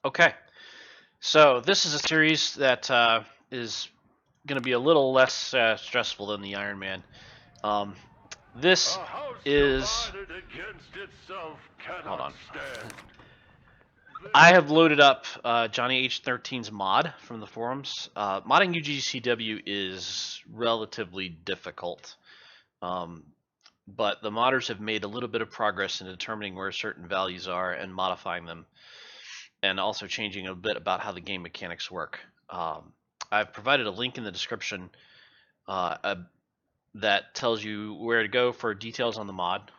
Okay, so this is a series that is going to be a little less stressful than the Iron Man. Um, this is. Hold on. I have loaded up JonnyH13's mod from the forums. Modding UGCW is relatively difficult, but the modders have made a little bit of progress in determining where certain values are and modifying them, and also changing a bit about how the game mechanics work. I've provided a link in the description that tells you where to go for details on the mod.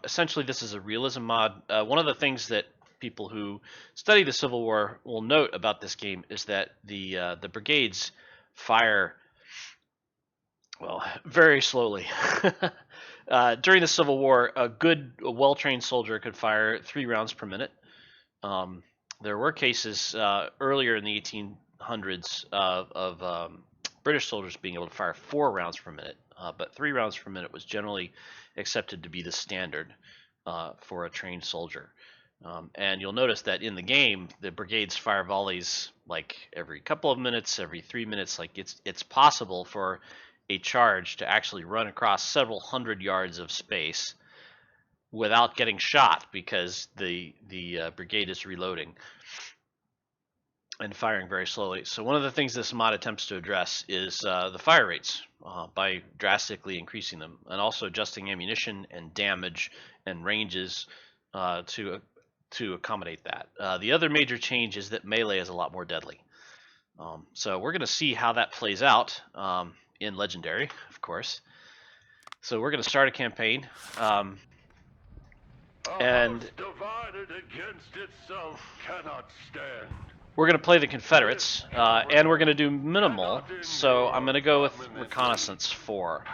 Essentially, this is a realism mod. One of the things that people who study the Civil War will note about this game is that the brigades fire, well, very slowly. During the Civil War, a well-trained soldier could fire 3 rounds per minute. There were cases earlier in the 1800s of British soldiers being able to fire 4 rounds per minute, but 3 rounds per minute was generally accepted to be the standard for a trained soldier. And you'll notice that in the game, the brigades fire volleys like every couple of minutes, every 3 minutes. Like it's possible for a charge to actually run across several hundred yards of space without getting shot because the brigade is reloading and firing very slowly. So one of the things this mod attempts to address is the fire rates by drastically increasing them, and also adjusting ammunition and damage and ranges to accommodate that. The other major change is that melee is a lot more deadly. So we're going to see how that plays out in Legendary, of course. So we're going to start a campaign. And divided against itself cannot stand. We're going to play the Confederates, and we're going to do minimal, so I'm going to go with Reconnaissance 4.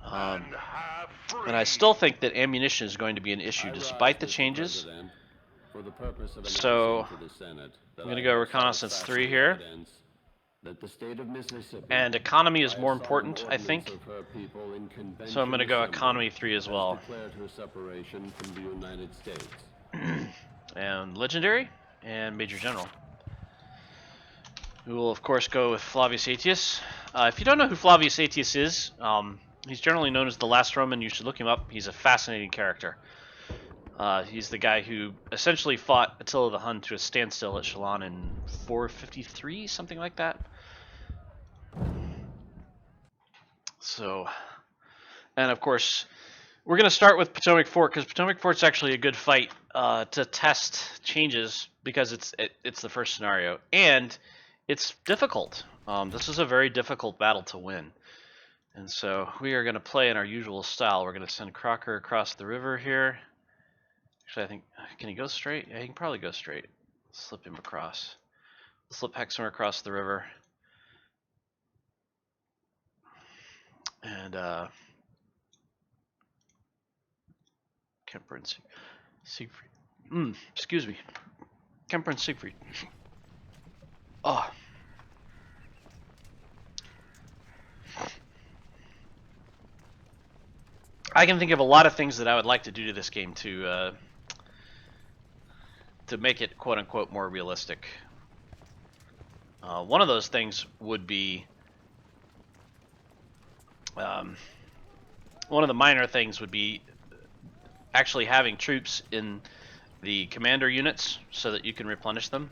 And I still think that ammunition is going to be an issue despite the changes. So I'm going to go Reconnaissance 3 here. And economy is more important, I think. So I'm going to go economy 3 as well. And legendary and major general. We will of course go with Flavius Aetius. If you don't know who Flavius Aetius is, he's generally known as the last Roman. You should look him up. He's a fascinating character. He's the guy who essentially fought Attila the Hun to a standstill at Chalon in 453, something like that. So, and of course, we're going to start with Potomac Fort, because Potomac Fort's actually a good fight to test changes, because it's the first scenario, and it's difficult. This is a very difficult battle to win. And so we are going to play in our usual style. We're going to send Crocker across the river here. Actually, I think, can he go straight? Yeah, he can probably go straight. Slip him across. Slip Hexamer across the river. And Kemper and Siegfried. Excuse me. Kemper and Siegfried. Oh. I can think of a lot of things that I would like to do to this game to make it quote-unquote more realistic. One of those things would be one of the minor things would be actually having troops in the commander units so that you can replenish them.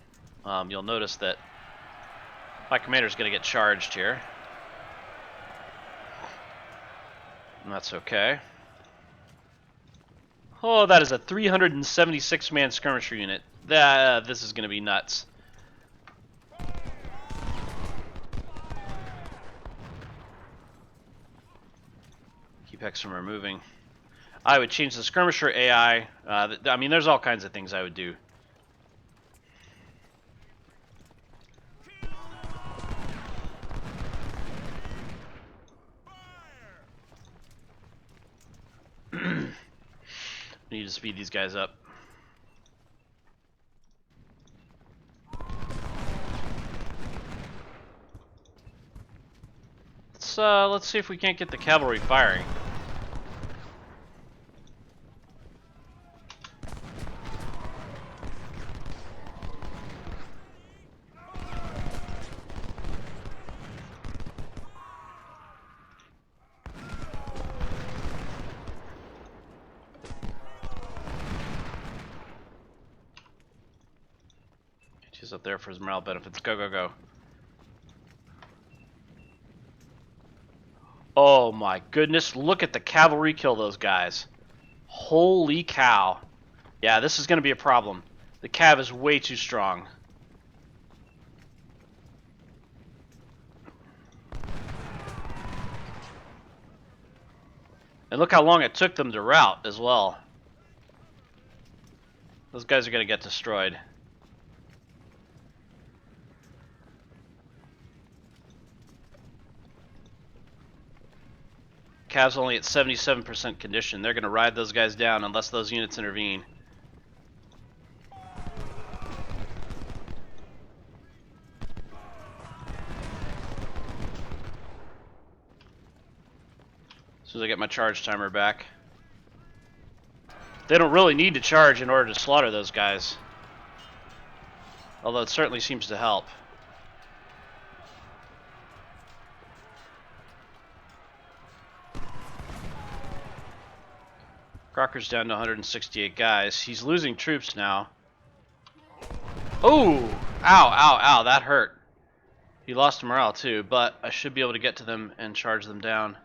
You'll notice that my commander is going to get charged here. And that's okay. Oh, that is a 376-man skirmisher unit. This is going to be nuts. Keep Hexamer moving. I would change the skirmisher AI. I mean, there's all kinds of things I would do. Need to speed these guys up. Let's see if we can't get the cavalry firing. He's up there for his morale benefits. Go, go, go. Oh my goodness, look at the cavalry kill those guys. Holy cow. Yeah, this is going to be a problem. The cav is way too strong. And look how long it took them to rout as well. Those guys are going to get destroyed. Cav's only at 77% condition. They're going to ride those guys down unless those units intervene. As soon as I get my charge timer back. They don't really need to charge in order to slaughter those guys. Although it certainly seems to help. Crocker's down to 168 guys. He's losing troops now. Oh! Ow, ow, ow, that hurt. He lost morale too, but I should be able to get to them and charge them down.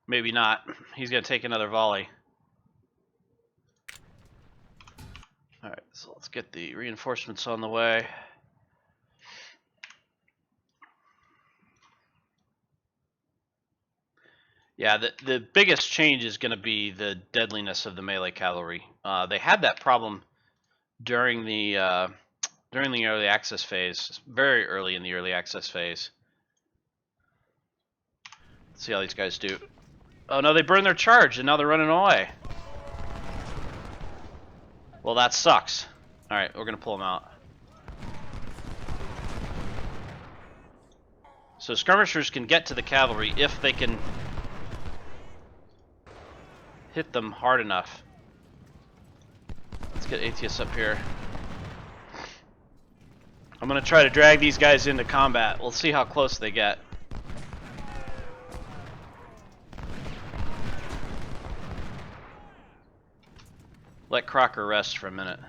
Maybe not. He's going to take another volley. Alright, so let's get the reinforcements on the way. Yeah, the biggest change is going to be the deadliness of the melee cavalry. They had that problem during the early access phase, very early in the early access phase. Let's see how these guys do. Oh no, they burned their charge and now they're running away. Well, that sucks. All right, we're going to pull them out. So skirmishers can get to the cavalry if they can hit them hard enough. Let's get ATS up here. I'm going to try to drag these guys into combat. We'll see how close they get. Let Crocker rest for a minute.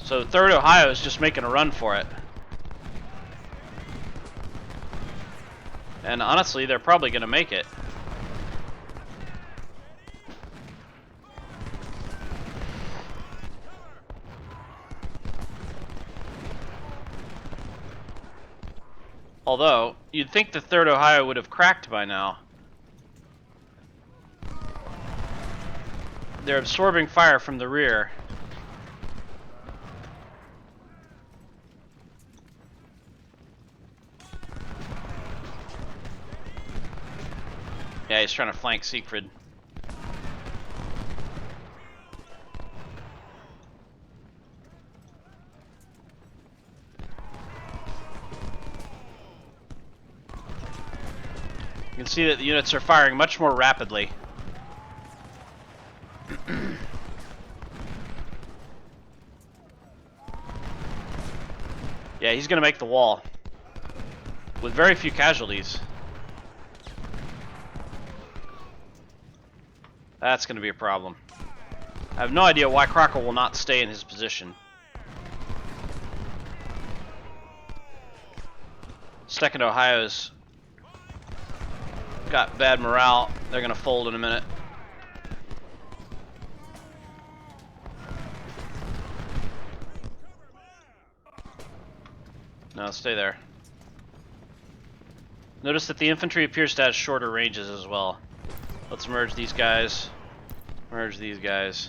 So 3rd Ohio is just making a run for it. And honestly, they're probably going to make it. Although, you'd think the 3rd Ohio would have cracked by now. They're absorbing fire from the rear. Yeah, he's trying to flank Siegfried. You can see that the units are firing much more rapidly. Yeah, he's going to make the wall. With very few casualties. That's going to be a problem. I have no idea why Crocker will not stay in his position. 2nd Ohio's got bad morale. They're going to fold in a minute. No, stay there. Notice that the infantry appears to have shorter ranges as well. Let's merge these guys. Merge these guys.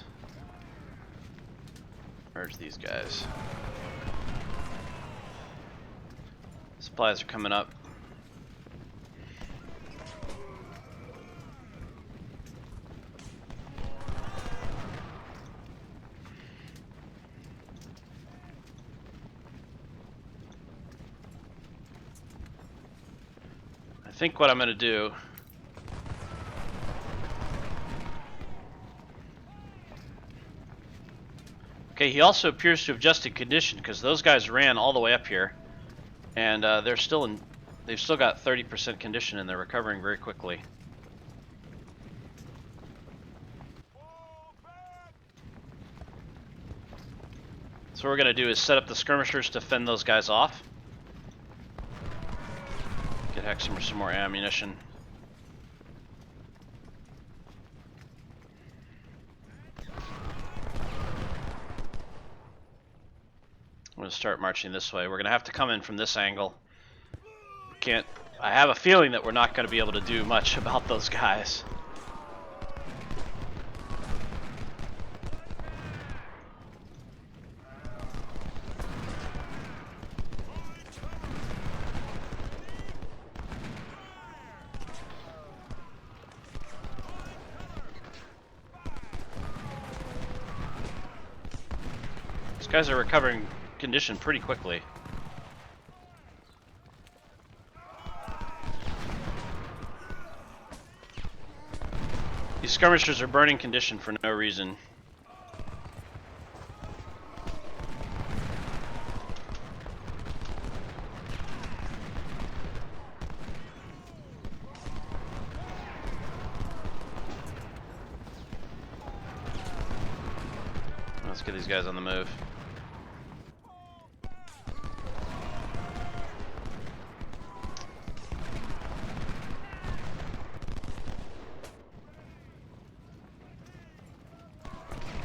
Merge these guys. Supplies are coming up. I think what I'm going to do Okay, he also appears to have adjusted condition because those guys ran all the way up here, and they've still got 30% condition and they're recovering very quickly. So what we're going to do is set up the skirmishers to fend those guys off. Get Hexamer some more ammunition. I'm going to start marching this way. We're going to have to come in from this angle. I have a feeling that we're not going to be able to do much about those guys. These guys are recovering condition pretty quickly. These skirmishers are burning condition for no reason. Let's get these guys on the move.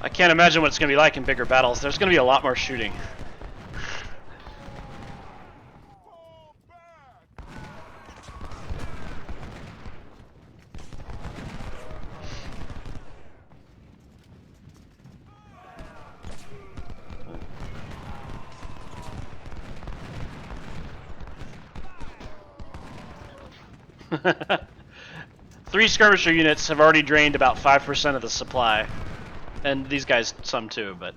I can't imagine what it's going to be like in bigger battles. There's going to be a lot more shooting. Three skirmisher units have already drained about 5% of the supply. And these guys some too, but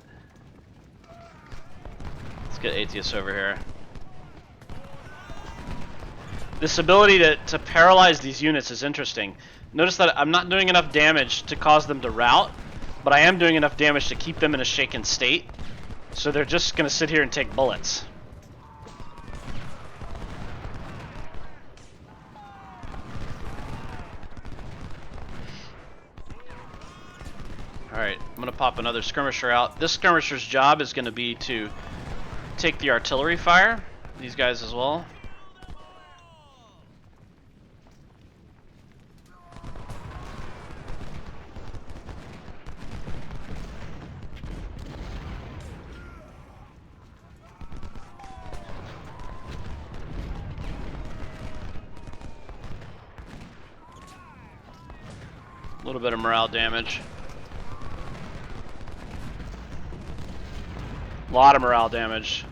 let's get Atheist over here. This ability to paralyze these units is interesting. Notice that I'm not doing enough damage to cause them to rout, but I am doing enough damage to keep them in a shaken state. So they're just going to sit here and take bullets. Alright, I'm going to pop another skirmisher out. This skirmisher's job is going to be to take the artillery fire. These guys as well. A little bit of morale damage. A lot of morale damage.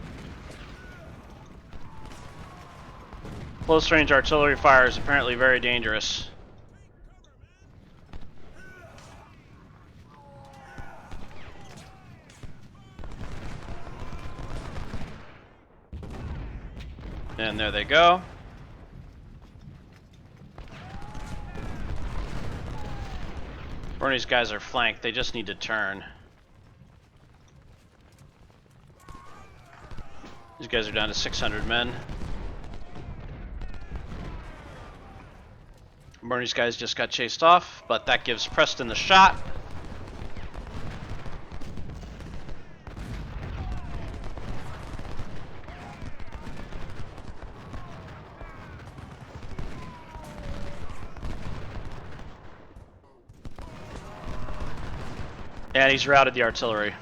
Close range artillery fire is apparently very dangerous. And there they go. Bernie's guys are flanked, they just need to turn. These guys are down to 600 men. Bernie's guys just got chased off, but that gives Preston the shot. And he's routed the artillery.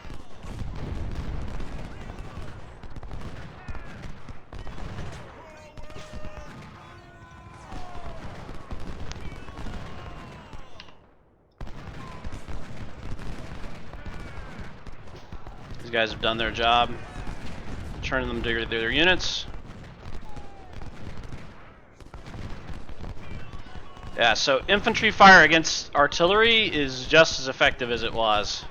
These guys have done their job, turning them to their units. Yeah, so infantry fire against artillery is just as effective as it was.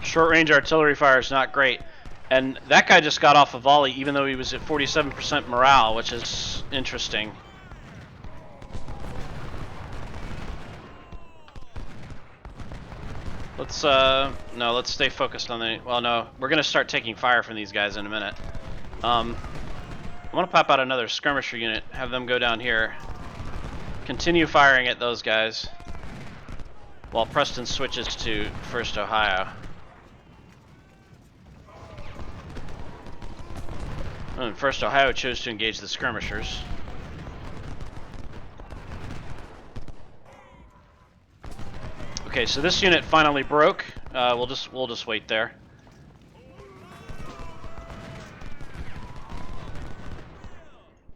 Short-range artillery fire is not great. And that guy just got off a volley even though he was at 47% morale, which is interesting. let's stay focused on the, well, no, we're gonna start taking fire from these guys in a minute. I'm gonna pop out another skirmisher unit, have them go down here, continue firing at those guys, while Preston switches to 1st Ohio. And 1st Ohio chose to engage the skirmishers. Okay, so this unit finally broke. We'll just wait there.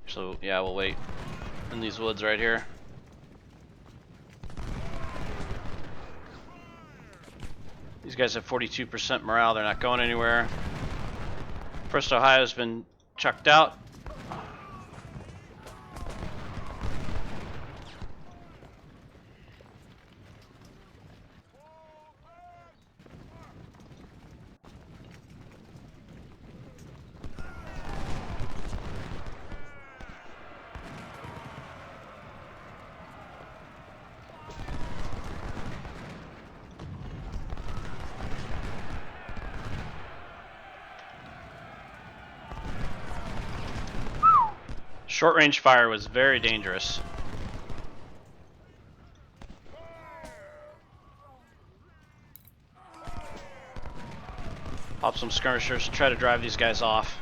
So yeah, we'll wait in these woods right here. These guys have 42% morale. They're not going anywhere. 1st Ohio's been chucked out. Short-range fire was very dangerous. Pop some skirmishers to try to drive these guys off.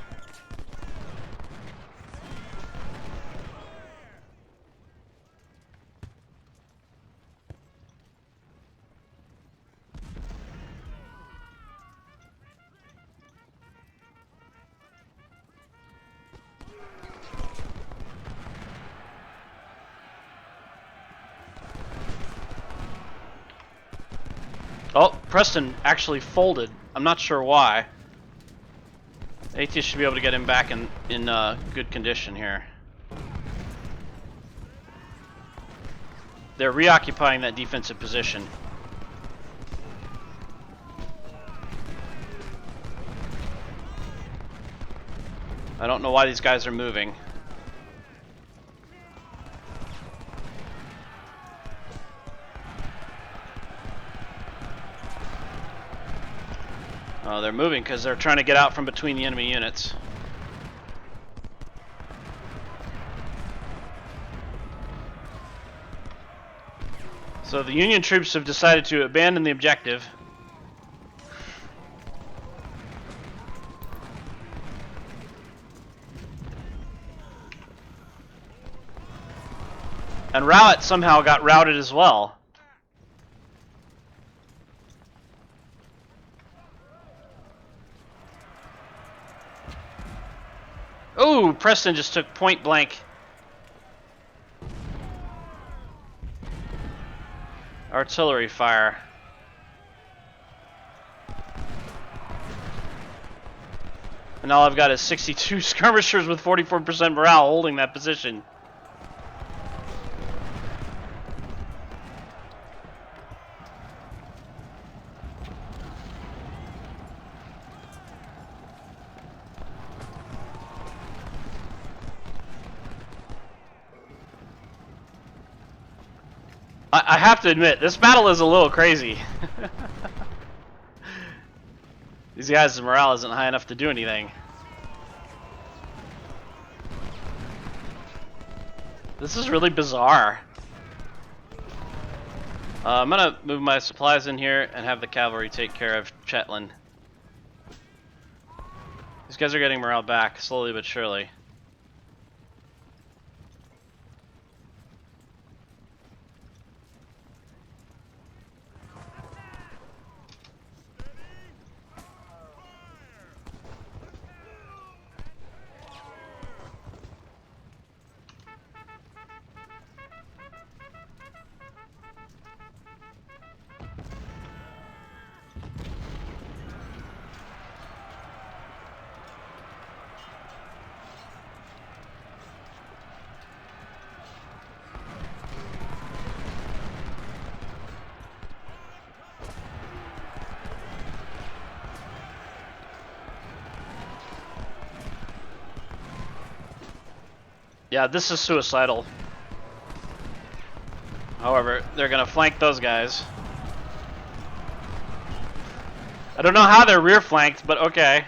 Oh, Preston actually folded. I'm not sure why. Atheist should be able to get him back in good condition here. They're reoccupying that defensive position. I don't know why these guys are moving. Oh, they're moving because they're trying to get out from between the enemy units. So the Union troops have decided to abandon the objective. And Rowett somehow got routed as well. Ooh, Preston just took point blank artillery fire. And all I've got is 62 skirmishers with 44% morale holding that position. I have to admit, this battle is a little crazy. These guys' morale isn't high enough to do anything. This is really bizarre. I'm gonna move my supplies in here and have the cavalry take care of Shetland. These guys are getting morale back, slowly but surely. Yeah, this is suicidal. However, they're gonna flank those guys. I don't know how they're rear flanked, but okay.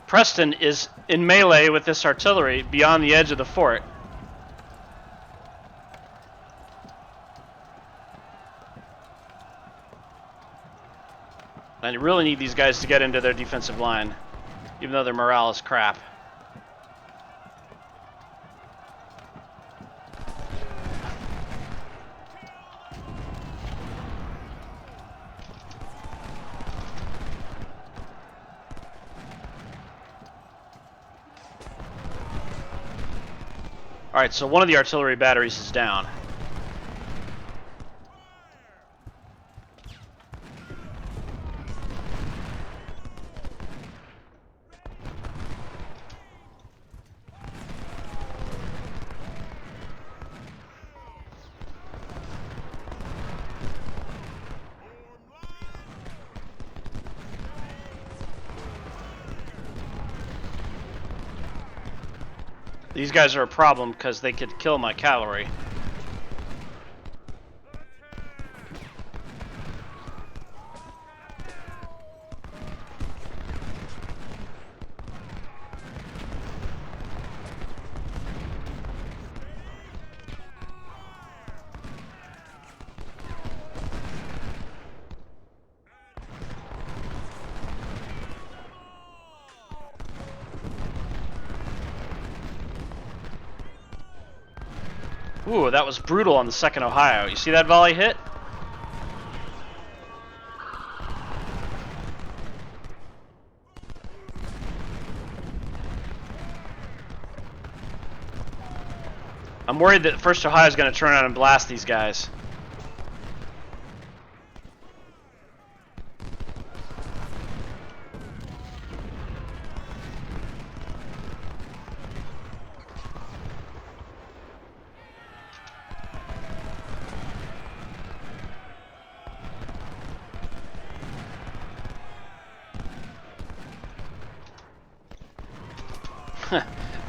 Preston is in melee with this artillery beyond the edge of the fort. And you really need these guys to get into their defensive line, even though their morale is crap. Alright, so one of the artillery batteries is down. These guys are a problem because they could kill my cavalry. Ooh, that was brutal on the 2nd Ohio. You see that volley hit? I'm worried that 1st Ohio is going to turn around and blast these guys.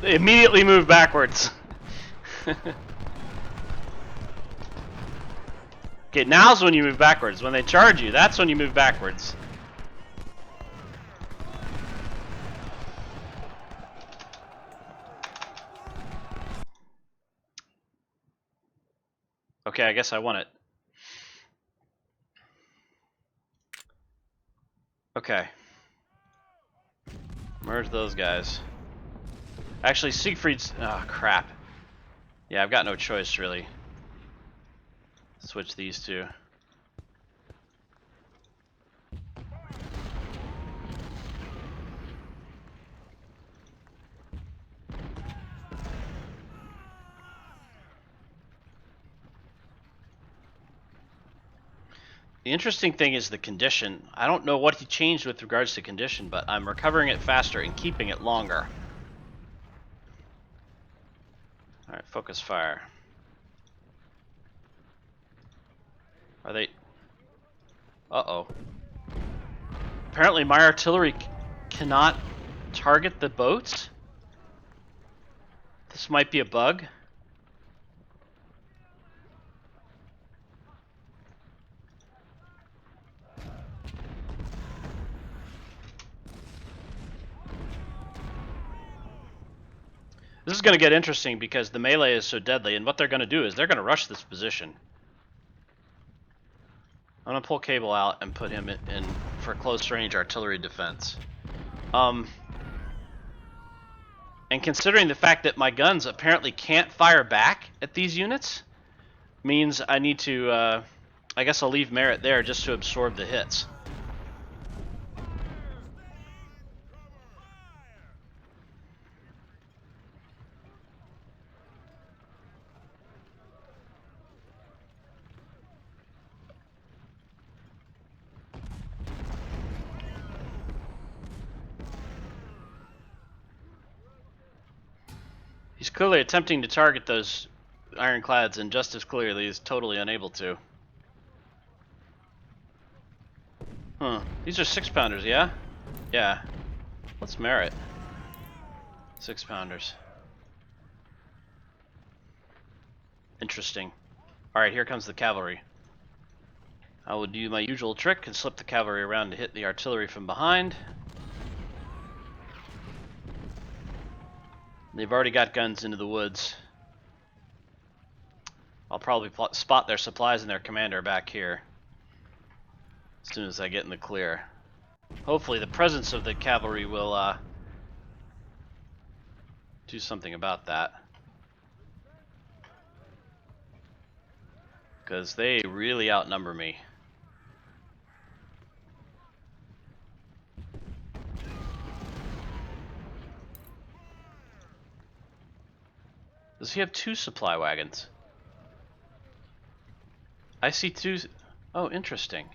They immediately move backwards. Okay, now's when you move backwards. When they charge you, that's when you move backwards. Okay, I guess I won it. Okay. Merge those guys. Actually, Siegfried's... Oh, crap. Yeah, I've got no choice, really. Switch these two. The interesting thing is the condition. I don't know what he changed with regards to condition, but I'm recovering it faster and keeping it longer. Alright, focus fire. Are they... Uh-oh. Apparently my artillery cannot target the boats? This might be a bug. This is going to get interesting because the melee is so deadly, and what they're going to do is they're going to rush this position. I'm going to pull Cable out and put him in for close range artillery defense. And considering the fact that my guns apparently can't fire back at these units, means I need to, I guess I'll leave Merritt there just to absorb the hits. These Clearly attempting to target those ironclads and just as clearly is totally unable to. Huh. These are 6-pounders, yeah? Yeah. What's merit? 6-pounders. Interesting. Alright, here comes the cavalry. I will do my usual trick and slip the cavalry around to hit the artillery from behind. They've already got guns into the woods. I'll probably spot their supplies and their commander back here as soon as I get in the clear. Hopefully the presence of the cavalry will do something about that. Because they really outnumber me. Does he have 2 supply wagons? I see 2. Oh, interesting.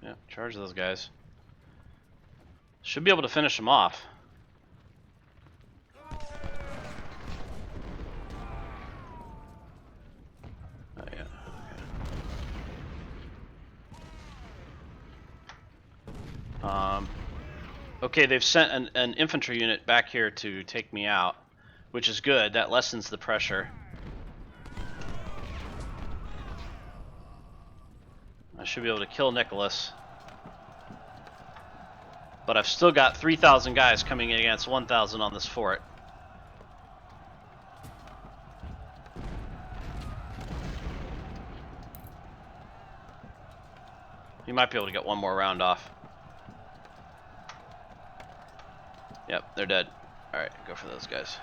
Yeah, charge those guys. Should be able to finish them off. Oh, yeah. Okay, they've sent an infantry unit back here to take me out, which is good. That lessens the pressure. I should be able to kill Nicholas. But I've still got 3,000 guys coming in against 1,000 on this fort. You might be able to get one more round off. Yep, they're dead. Alright, go for those guys.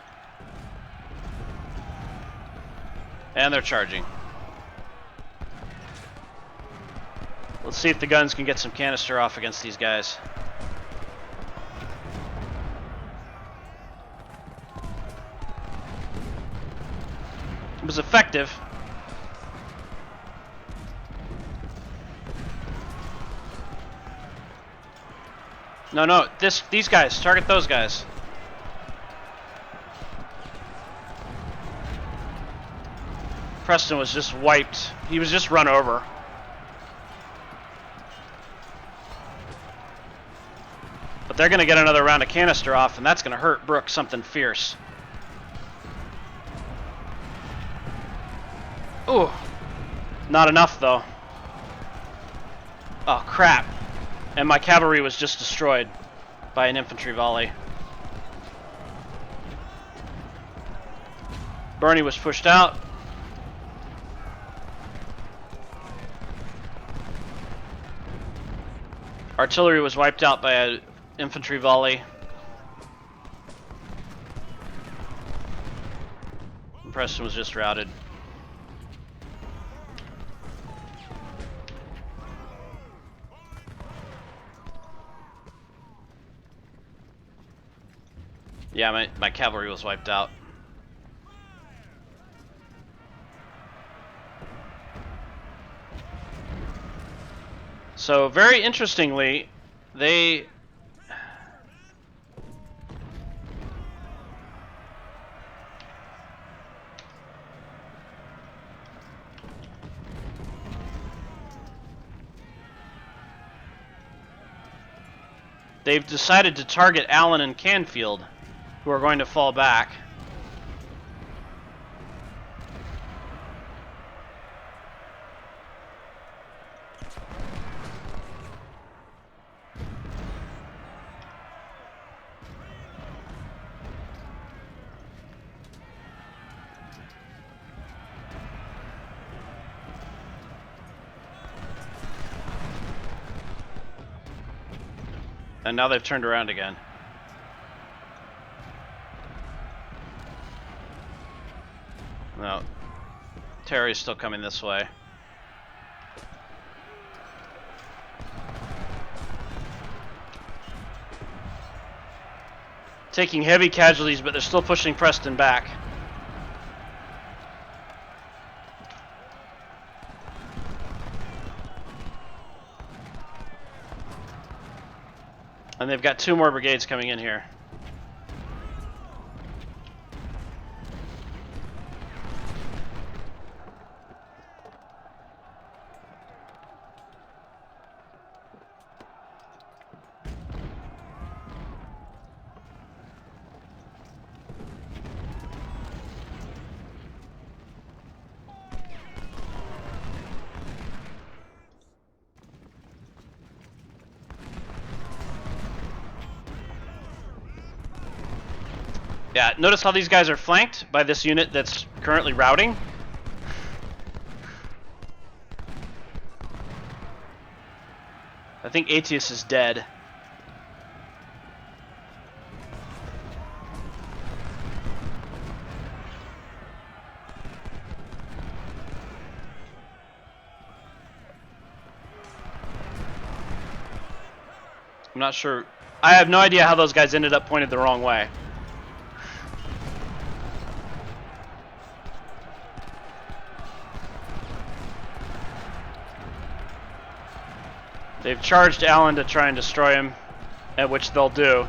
And they're charging. Let's see if the guns can get some canister off against these guys. It was effective. No, these guys, target those guys. Preston was just wiped. He was just run over. But they're going to get another round of canister off, and that's going to hurt Brooke something fierce. Ooh. Not enough, though. Oh, crap. And my cavalry was just destroyed by an infantry volley. Bernie was pushed out. Artillery was wiped out by an infantry volley. And Preston was just routed. Yeah, my cavalry was wiped out. So very interestingly, they've decided to target Allen and Canfield, who are going to fall back. And now they've turned around again. No. Terry's still coming this way. taking heavy casualties, but they're still pushing Preston back. And they've got 2 more brigades coming in here. Yeah, notice how these guys are flanked by this unit that's currently routing. I think Aetius is dead. I'm not sure. I have no idea how those guys ended up pointed the wrong way. They've charged Allen to try and destroy him, at which they'll do.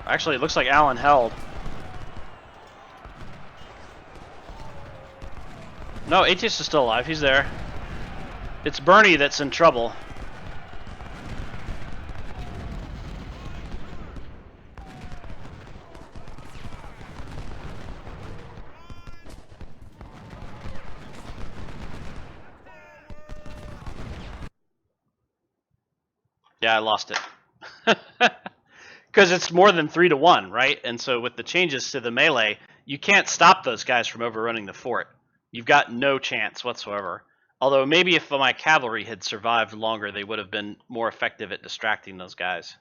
Actually, it looks like Allen held. No, Aetius is still alive. He's there. It's Bernie that's in trouble. Yeah, I lost it. Because it's more than 3 to 1, right? And so with the changes to the melee, you can't stop those guys from overrunning the fort. You've got no chance whatsoever. Although maybe if my cavalry had survived longer, they would have been more effective at distracting those guys.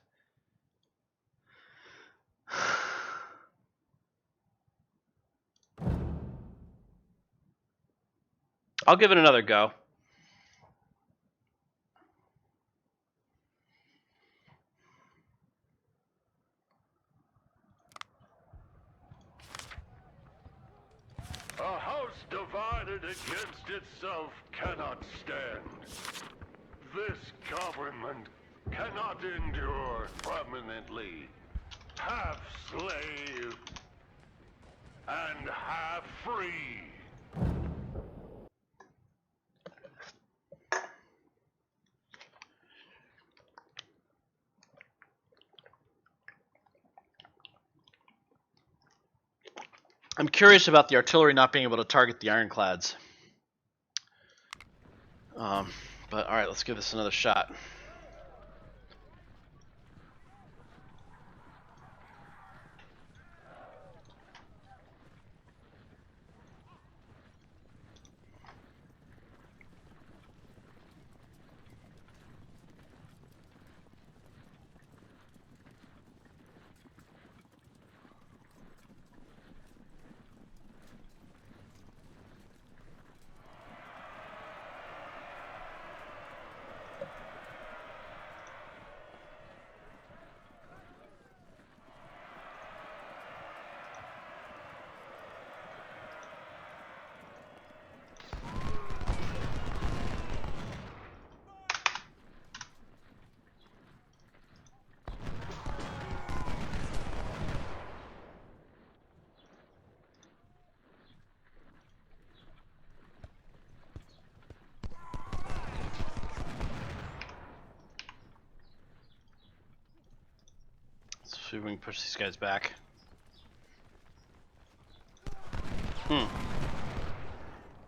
I'll give it another go. A house divided against itself cannot stand. This government cannot endure permanently. Half slave and half free. I'm curious about the artillery not being able to target the ironclads. But alright, let's give this another shot. See if we can push these guys back.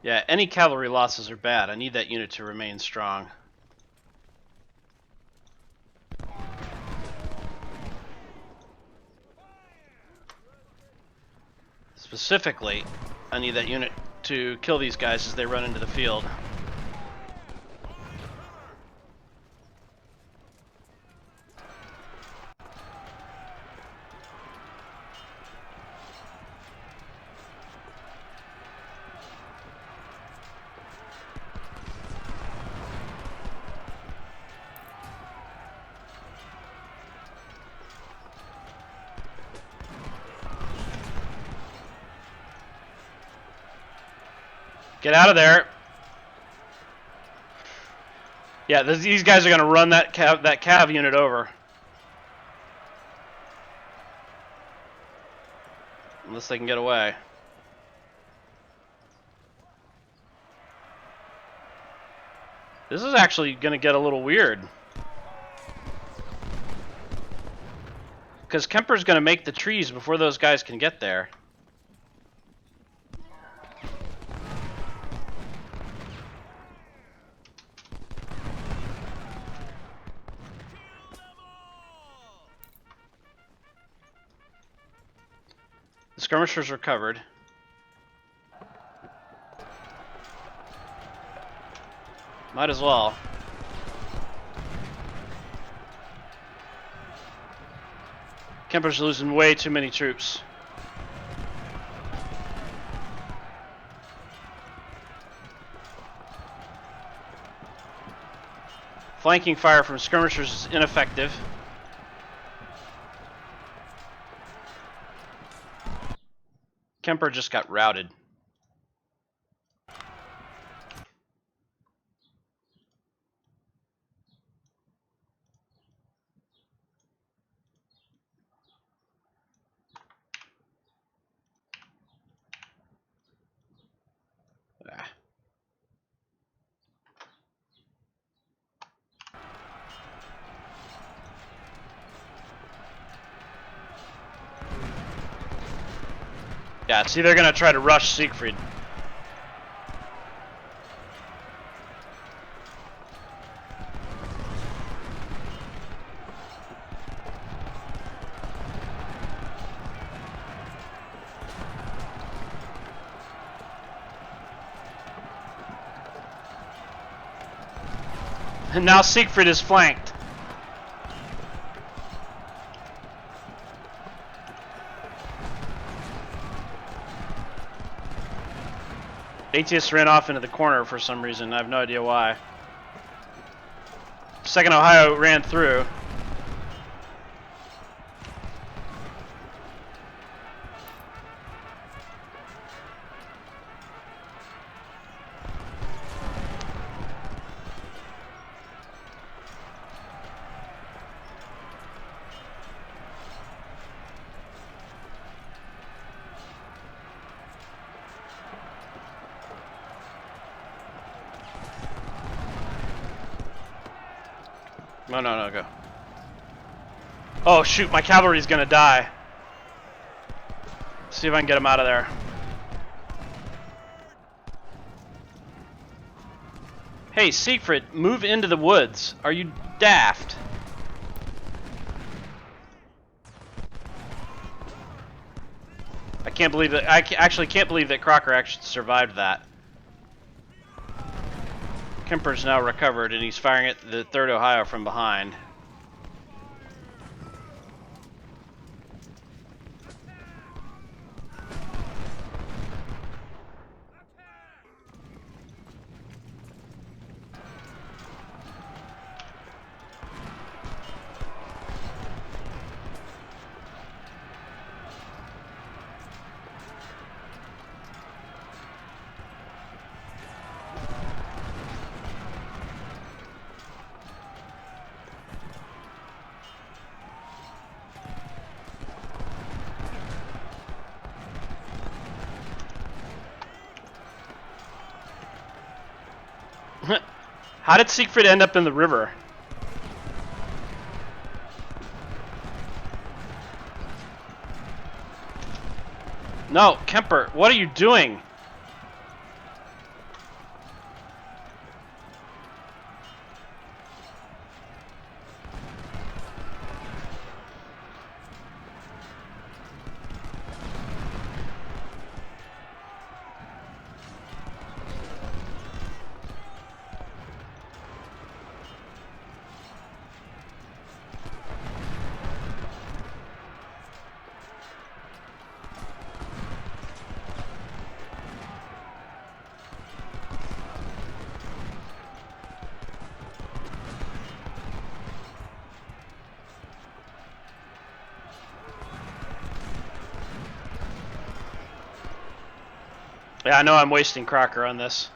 Yeah, any cavalry losses are bad. I need that unit to remain strong. Specifically, I need that unit to kill these guys as they run into the field. Get out of there. Yeah, these guys are going to run that cav unit over. Unless they can get away. This is actually going to get a little weird. Because Kemper's going to make the trees before those guys can get there. The skirmishers are covered. Might as well. Kemper's losing way too many troops. Flanking fire from skirmishers is ineffective. Kemper just got routed. Yeah, see, they're gonna try to rush Siegfried. And now Siegfried is flanked. ATS ran off into the corner for some reason. I have no idea why. 2nd Ohio ran through. No, go. Oh shoot, my cavalry's gonna die. See if I can get him out of there. Hey, Siegfried, move into the woods. Are you daft? I can't believe that. I actually can't believe that Crocker actually survived that. Kemper's now recovered, and he's firing at the 3rd Ohio from behind. How did Siegfried end up in the river? No, Kemper, what are you doing? Yeah, I know I'm wasting Crocker on this.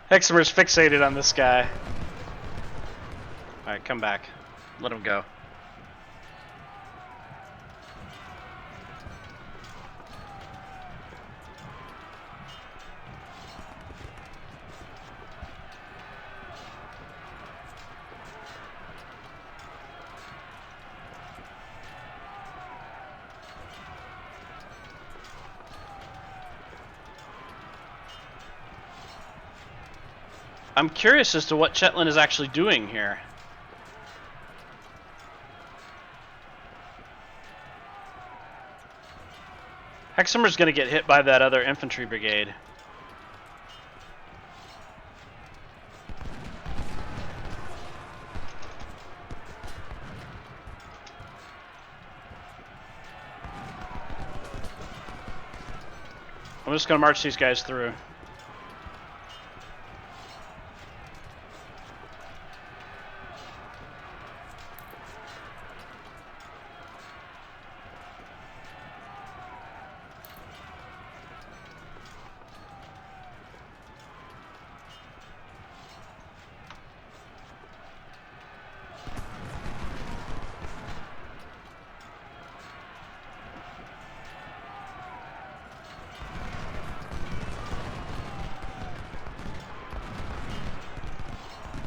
Hexamer's fixated on this guy. Alright, come back. Let him go. I'm curious as to what Chetland is actually doing here. Hexamer's gonna get hit by that other infantry brigade. I'm just gonna march these guys through.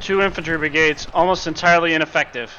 Two infantry brigades, almost entirely ineffective.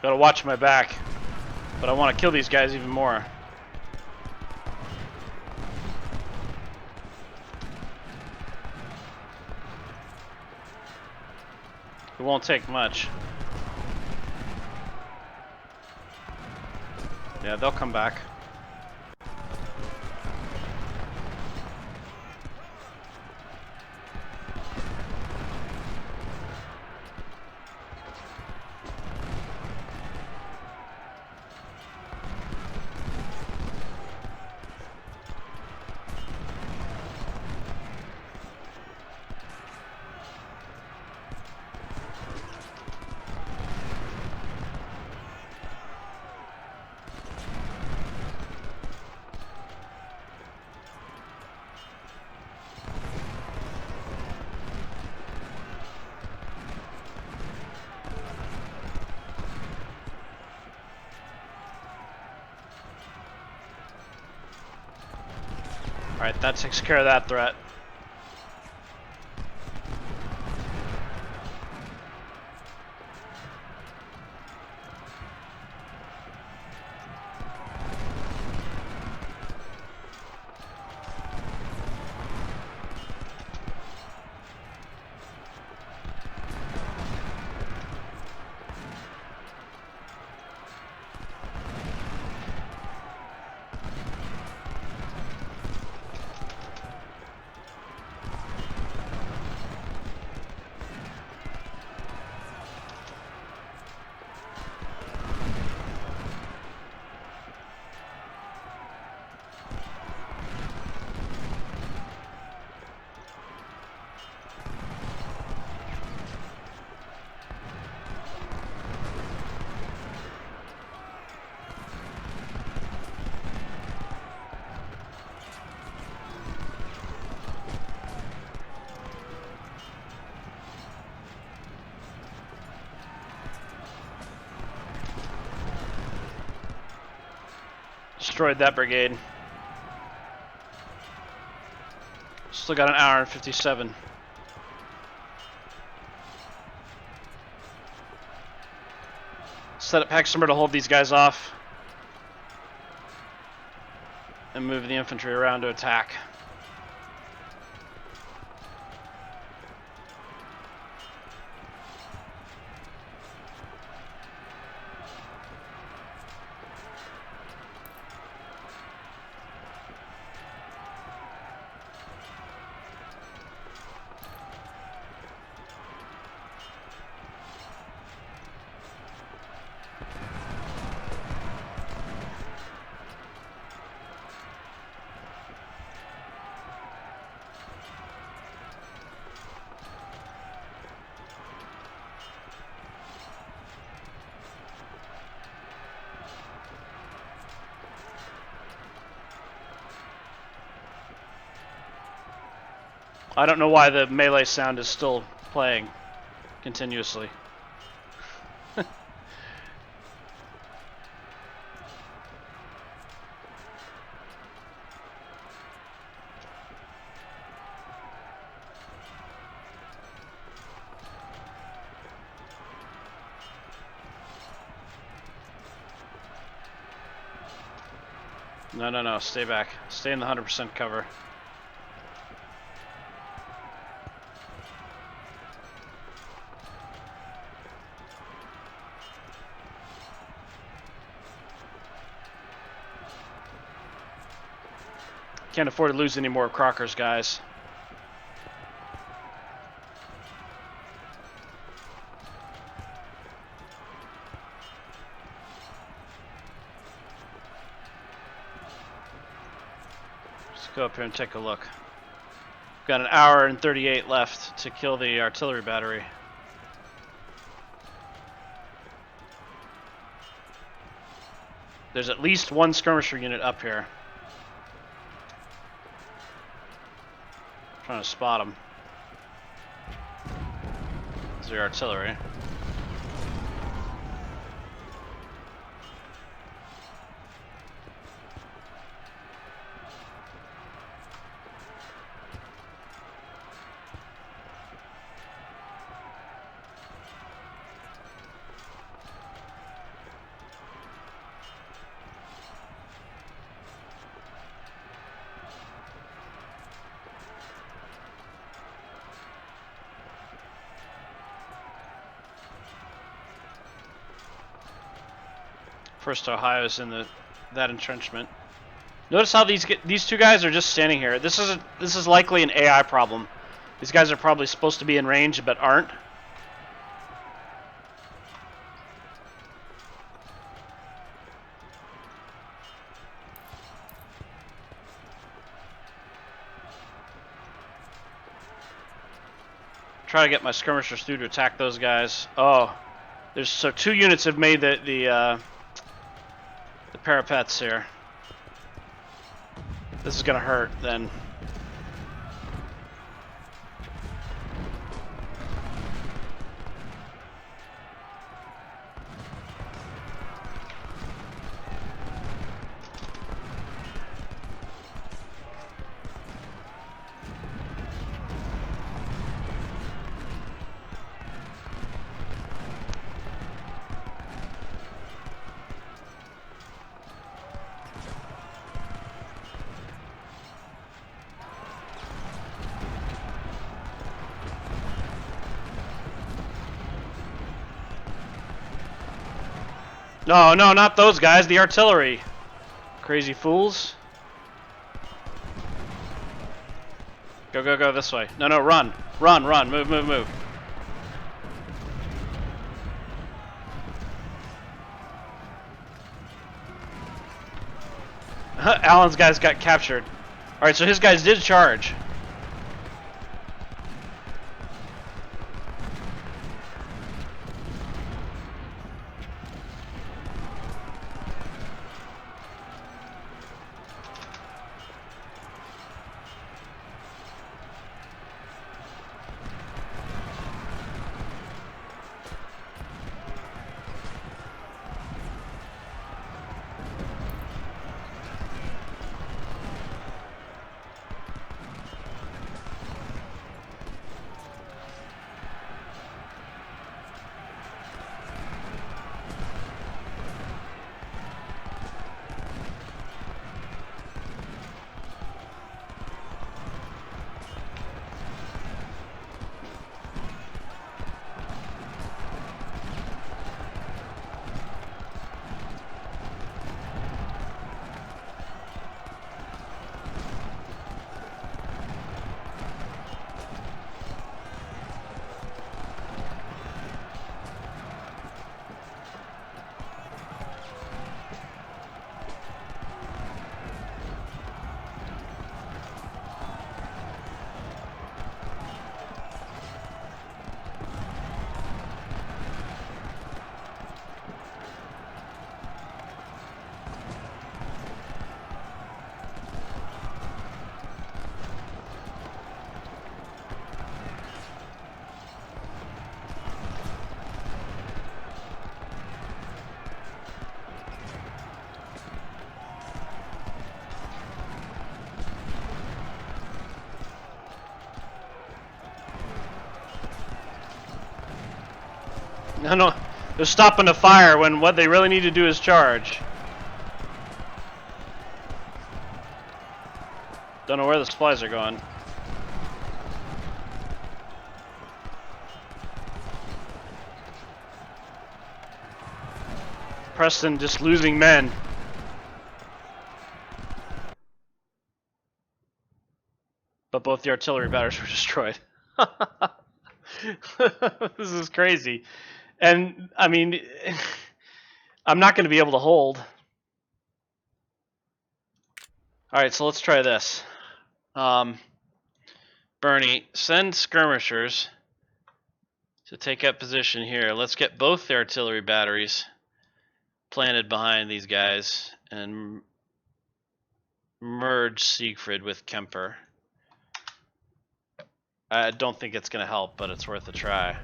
Gotta watch my back, but I want to kill these guys even more. It won't take much. Yeah, they'll come back. Alright, that takes care of that threat. Destroyed that brigade. Still got an hour and 57. Set up Hexamer to hold these guys off. And move the infantry around to attack. I don't know why the melee sound is still playing continuously. No, stay back. Stay in the 100% cover. Can't afford to lose any more Crockers, guys. Let's go up here and take a look. Got an hour and 38 left to kill the artillery battery. There's at least one skirmisher unit up here. Trying to spot them. There's the artillery. First Ohio's in that entrenchment. Notice how these two guys are just standing here. This is likely an AI problem. These guys are probably supposed to be in range but aren't. Try to get my skirmishers through to attack those guys. Oh, so 2 units have made the parapets here. This is gonna hurt then. No, no, not those guys. The artillery. Crazy fools. Go, go, go this way. No, no, run. Run, run. Move, move, move. Alan's guys got captured. Alright, so his guys did charge. No, no. They're stopping the fire when what they really need to do is charge. Don't know where the supplies are going. Preston just losing men. But both the artillery batteries were destroyed. This is crazy. And, I mean, I'm not going to be able to hold. Alright, so let's try this. Bernie, send skirmishers to take up position here. Let's get both the artillery batteries planted behind these guys and merge Siegfried with Kemper. I don't think it's going to help, but it's worth a try.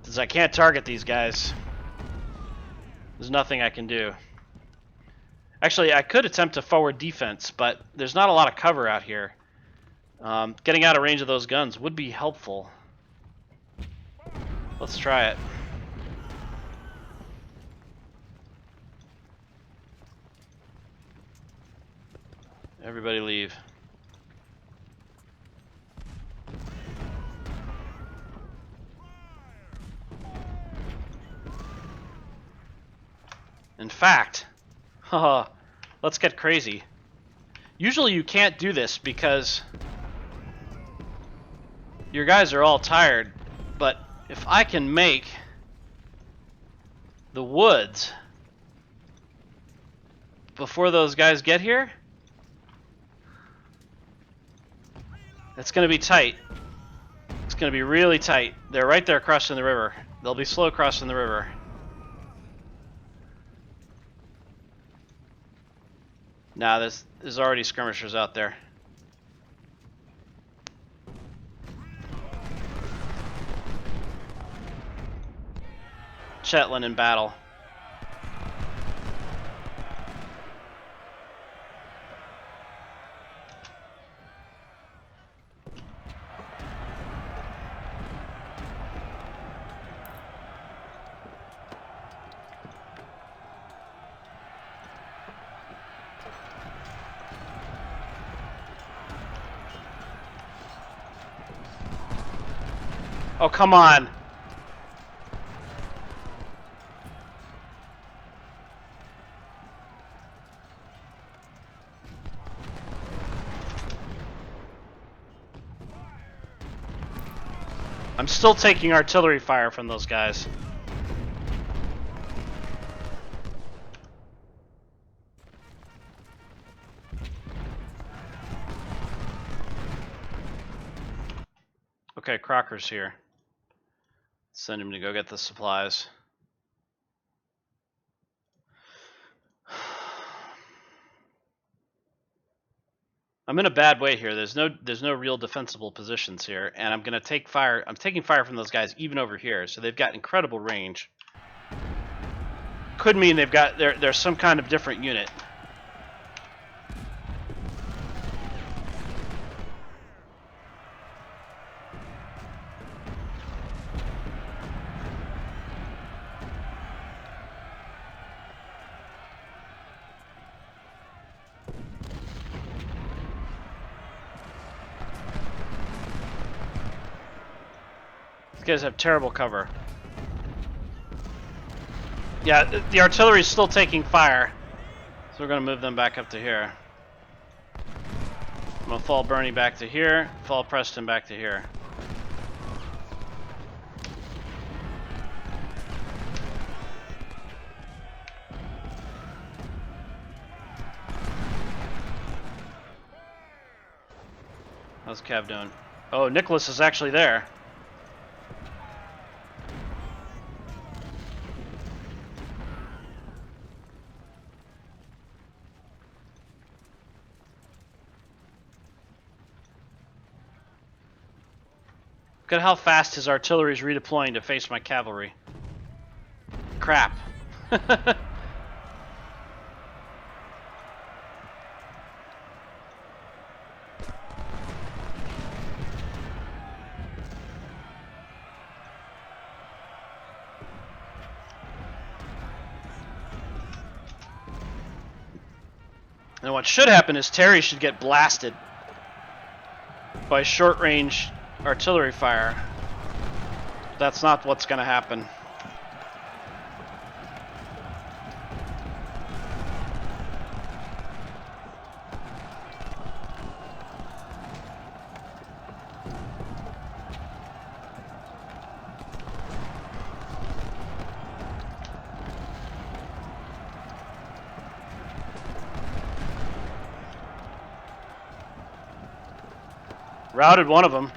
Since I can't target these guys, there's nothing I can do. Actually, I could attempt a forward defense, but there's not a lot of cover out here. Getting out of range of those guns would be helpful. Let's try it. Everybody leave. In fact, let's get crazy. Usually you can't do this because your guys are all tired, but if I can make the woods before those guys get here, it's going to be tight. It's going to be really tight. They're right there crossing the river. They'll be slow crossing the river. Nah, there's already skirmishers out there. Shetland in battle. Oh, come on. I'm still taking artillery fire from those guys. Okay, Crocker's here. Send him to go get the supplies. I'm in a bad way here. There's no real defensible positions here, and I'm gonna take fire. I'm taking fire from those guys even over here, so they've got incredible range. Could mean they've got they're some kind of different unit. These guys have terrible cover. Yeah, the artillery's still taking fire, so we're gonna move them back up to here. I'm gonna fall Bernie back to here, fall Preston back to here. How's Cav doing? Oh, Nicholas is actually there. Look at how fast his artillery is redeploying to face my cavalry. Crap. And what should happen is Terry should get blasted by short-range artillery fire. That's not what's going to happen. Routed one of them.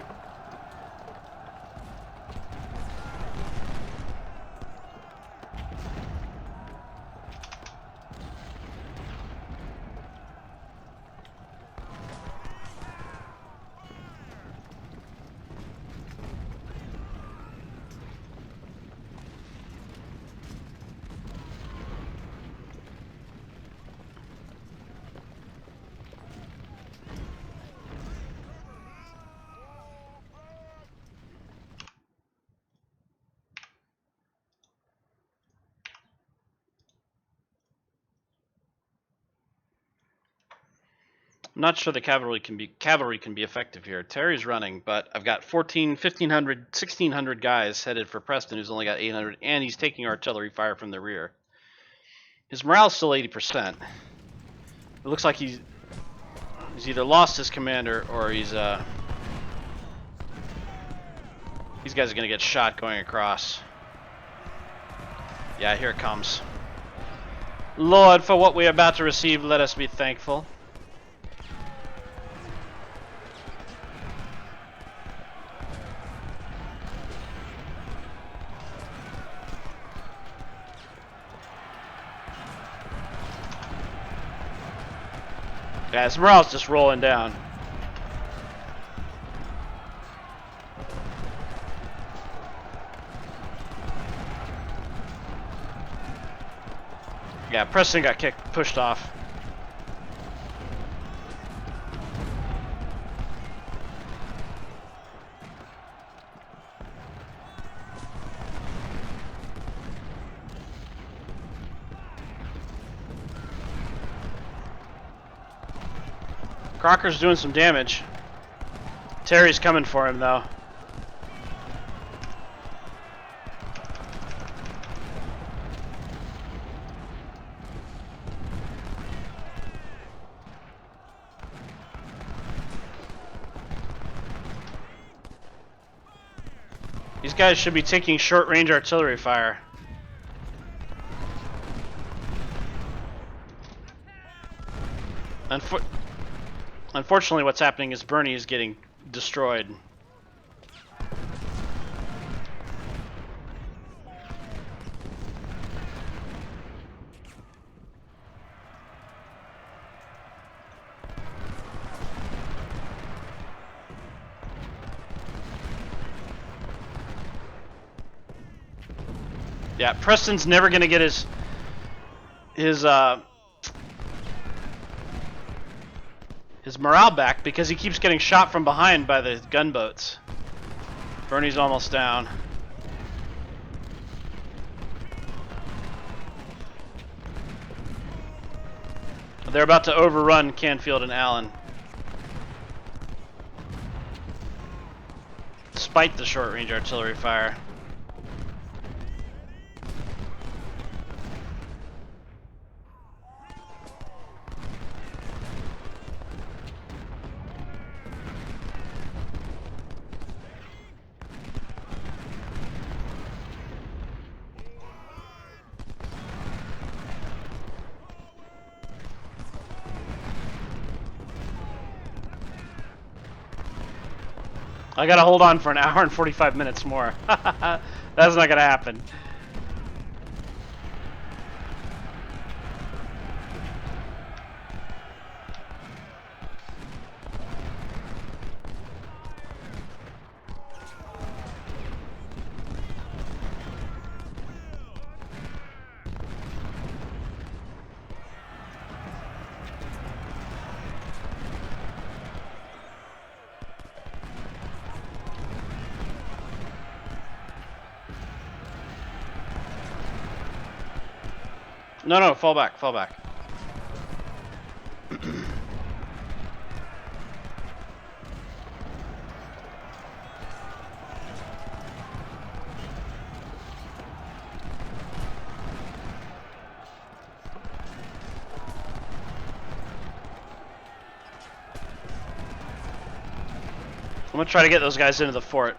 I'm not sure the cavalry can be effective here. Terry's running, but I've got 1,500, 1,600 guys headed for Preston, who's only got 800, and he's taking artillery fire from the rear. His morale's still 80%. It looks like he's either lost his commander or he's these guys are gonna get shot going across. Yeah, here it comes. Lord, for what we are about to receive, let us be thankful. Yeah, his morale's just rolling down. Yeah, Preston got pushed off. Crocker's doing some damage. Terry's coming for him, though. These guys should be taking short-range artillery fire. Unfortunately, what's happening is Bernie is getting destroyed. Yeah, Preston's never gonna get his morale back because he keeps getting shot from behind by the gunboats. Bernie's almost down. They're about to overrun Canfield and Allen. Despite the short-range artillery fire. I gotta hold on for an hour and 45 minutes more. That's not gonna happen. No, fall back, fall back. I'm gonna try to get those guys into the fort.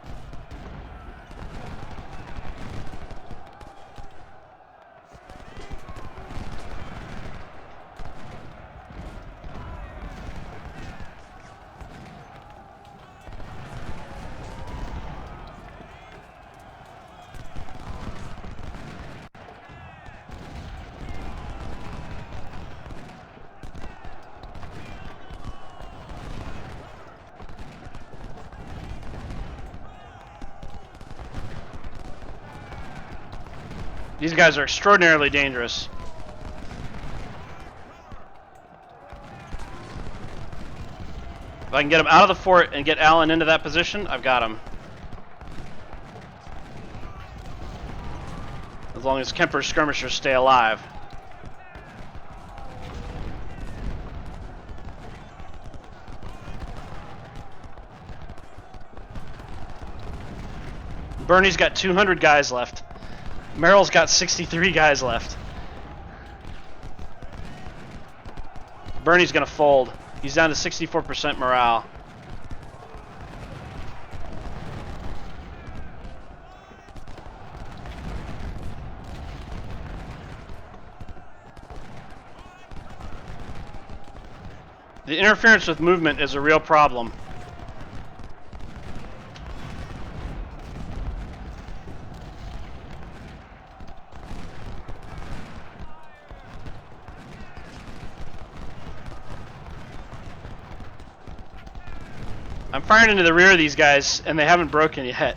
These guys are extraordinarily dangerous. If I can get him out of the fort and get Allen into that position, I've got him. As long as Kemper's skirmishers stay alive. Bernie's got 200 guys left. Merrill's got 63 guys left. Bernie's gonna fold. He's down to 64% morale. The interference with movement is a real problem. I'm firing into the rear of these guys, and they haven't broken yet.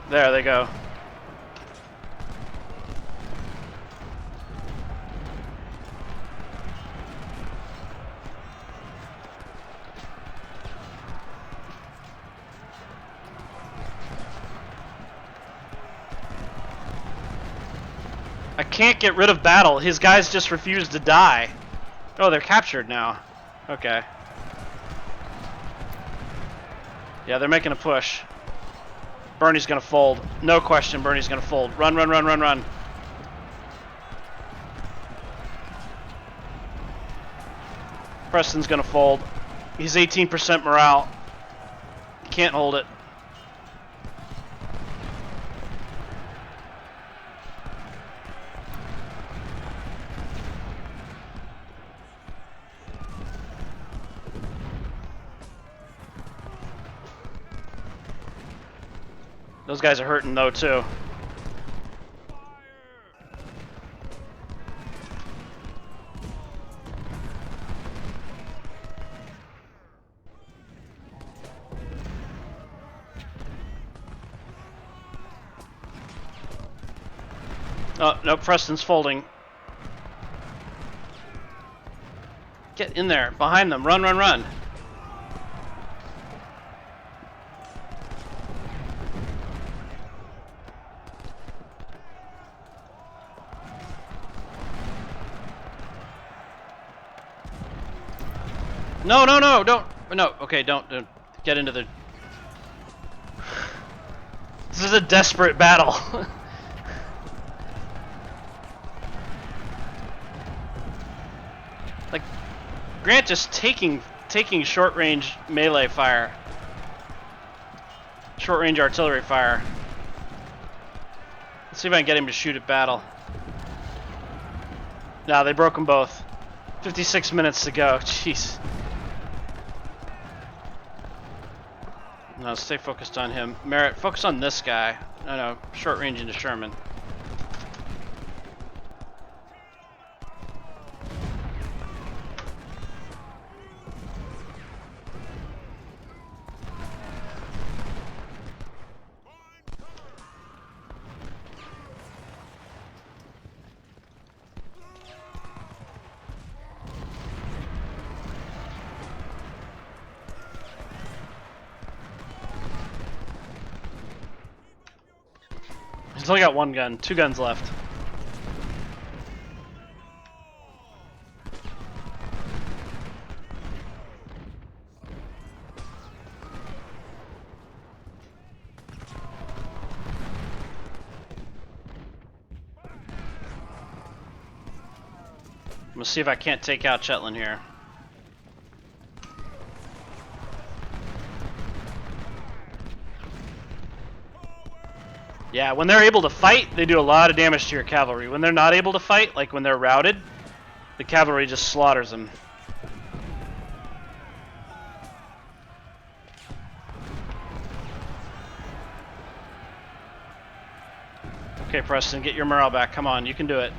There they go. I can't get rid of battle. His guys just refuse to die. Oh, they're captured now. Okay. Yeah, they're making a push. Bernie's gonna fold. No question, Bernie's gonna fold. Run, run, run, run, run. Preston's gonna fold. He's 18% morale. Can't hold it. Those guys are hurting though too. Oh, no, Preston's folding. Get in there, behind them, run, run, run. No, no, no, don't, no, okay, don't get into the... This is a desperate battle. Like, Grant just taking short-range melee fire. Short-range artillery fire. Let's see if I can get him to shoot at battle. No, they broke them both. 56 minutes to go, jeez. No, stay focused on him. Merritt, focus on this guy. No, short range into Sherman. He's only got one gun, 2 guns left. I'm gonna see if I can't take out Shetland here. Yeah, when they're able to fight, they do a lot of damage to your cavalry. When they're not able to fight, like when they're routed, the cavalry just slaughters them. Okay, Preston, get your morale back. Come on, you can do it.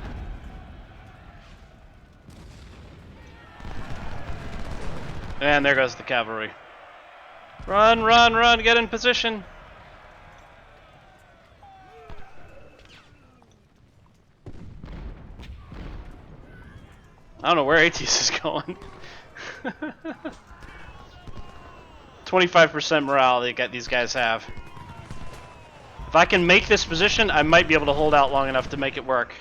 And there goes the cavalry. Run, run, run, get in position. I don't know where ATS is going. 25% morale these guys have. If I can make this position, I might be able to hold out long enough to make it work.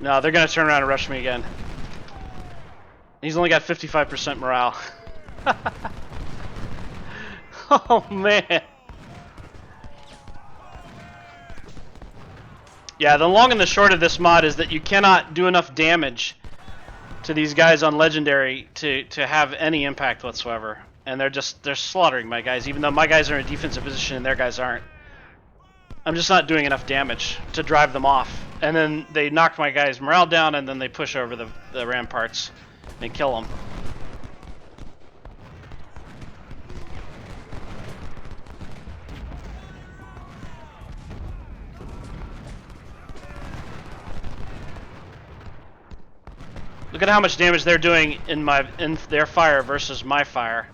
No, they're gonna turn around and rush me again. He's only got 55% morale. Oh man. Yeah, the long and the short of this mod is that you cannot do enough damage to these guys on Legendary to have any impact whatsoever. And they're slaughtering my guys, even though my guys are in a defensive position and their guys aren't. I'm just not doing enough damage to drive them off. And then they knock my guys' morale down, and then they push over the ramparts and kill them. Look at how much damage they're doing in their fire versus my fire.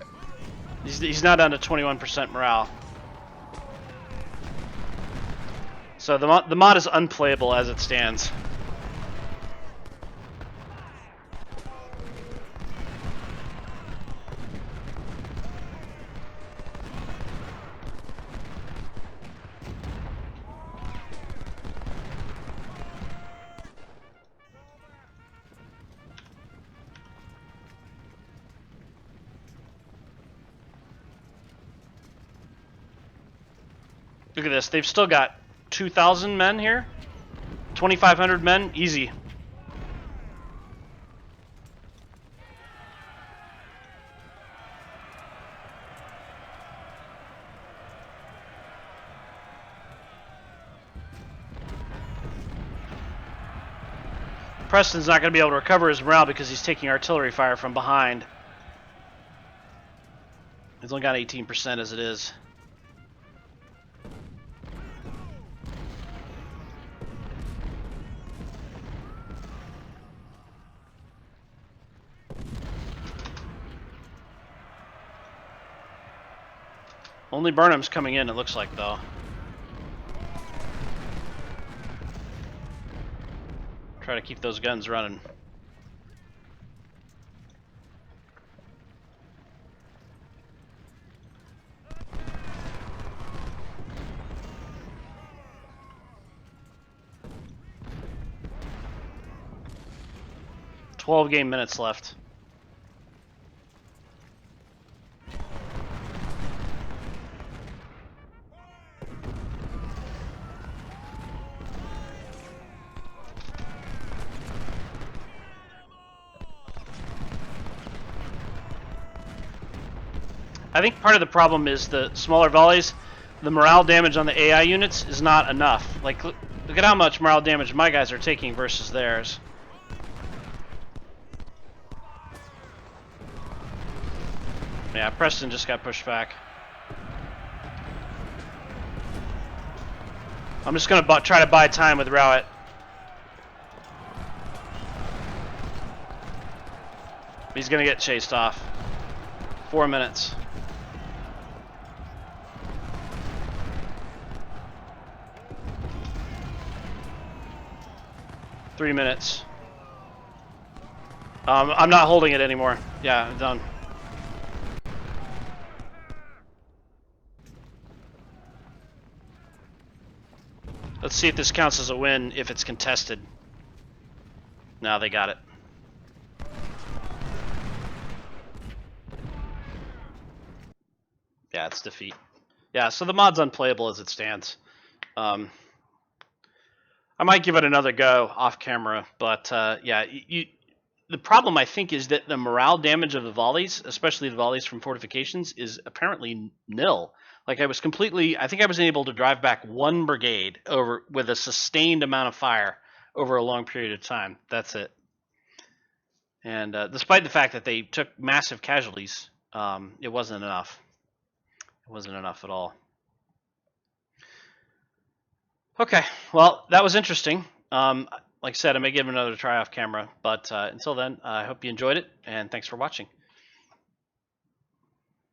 He's now down to 21% morale. So the mod is unplayable as it stands. Look at this. They've still got 2,000 men here. 2,500 men, easy. Preston's not going to be able to recover his morale because he's taking artillery fire from behind. He's only got 18% as it is. Only Burnham's coming in, it looks like, though. Try to keep those guns running. "12 game minutes left." I think part of the problem is the smaller volleys. The morale damage on the AI units is not enough. Like, look at how much morale damage my guys are taking versus theirs. Yeah, Preston just got pushed back. I'm just going to try to buy time with Rowett. He's going to get chased off. 4 minutes. Three minutes. I'm not holding it anymore. Yeah, I'm done. Let's see if this counts as a win if it's contested. No, they got it. Yeah, it's defeat. Yeah, so the mod's unplayable as it stands. I might give it another go off camera, but yeah, the problem I think is that the morale damage of the volleys, especially the volleys from fortifications, is apparently nil. Like I think I was able to drive back one brigade over with a sustained amount of fire over a long period of time. That's it. And despite the fact that they took massive casualties, it wasn't enough. It wasn't enough at all. Okay, well, that was interesting. Like I said, I may give it another try off camera, but until then, I hope you enjoyed it, and thanks for watching.